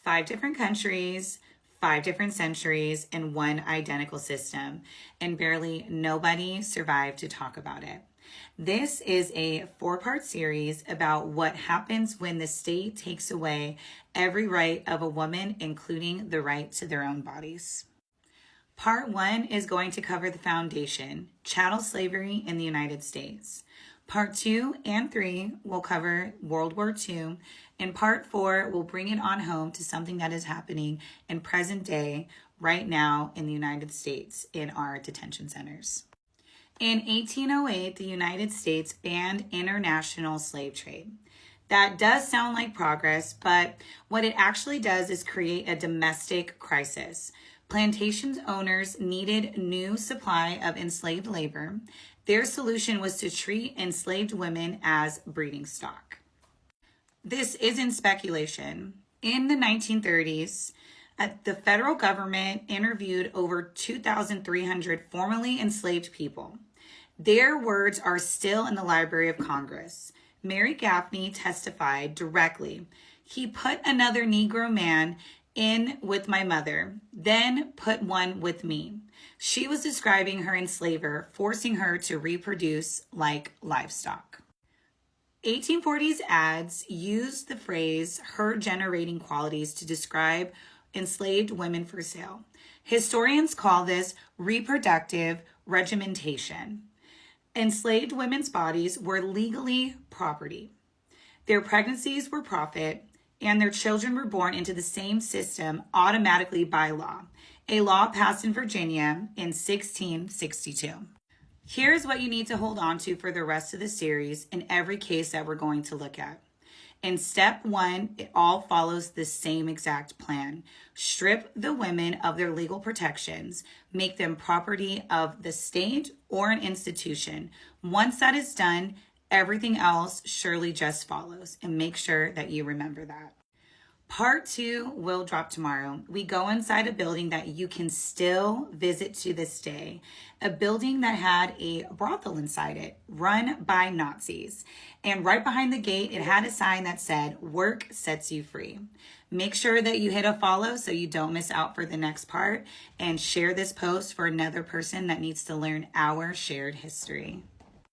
5 different countries, 5 different centuries, and one identical system, and barely nobody survived to talk about it. This is a 4-part series about what happens when the state takes away every right of a woman, including the right to their own bodies. Part 1 is going to cover the foundation, chattel slavery in the United States. Part 2 and 3 will cover World War II, and Part 4 will bring it on home to something that is happening in present day right now in the United States in our detention centers. In 1808, the United States banned international slave trade. That does sound like progress, but what it actually does is create a domestic crisis. Plantation owners needed new supply of enslaved labor. Their solution was to treat enslaved women as breeding stock. This isn't speculation. In the 1930s, the federal government interviewed over 2,300 formerly enslaved people. Their words are still in the Library of Congress. Mary Gaffney testified directly. He put another Negro man in with my mother, then put one with me. She was describing her enslaver, forcing her to reproduce like livestock. 1840s ads used the phrase herd generating qualities to describe enslaved women for sale. Historians call this reproductive regimentation. Enslaved women's bodies were legally property. Their pregnancies were profit, and their children were born into the same system automatically by law, a law passed in Virginia in 1662. Here's what you need to hold on to for the rest of the series in every case that we're going to look at. In step 1, it all follows the same exact plan. Strip the women of their legal protections, make them property of the state or an institution. Once that is done, everything else surely just follows, and make sure that you remember that. Part 2 will drop tomorrow. We go inside a building that you can still visit to this day, a building that had a brothel inside it, run by Nazis. And right behind the gate, it had a sign that said, "Work sets you free." Make sure that you hit a follow so you don't miss out for the next part, and share this post for another person that needs to learn our shared history.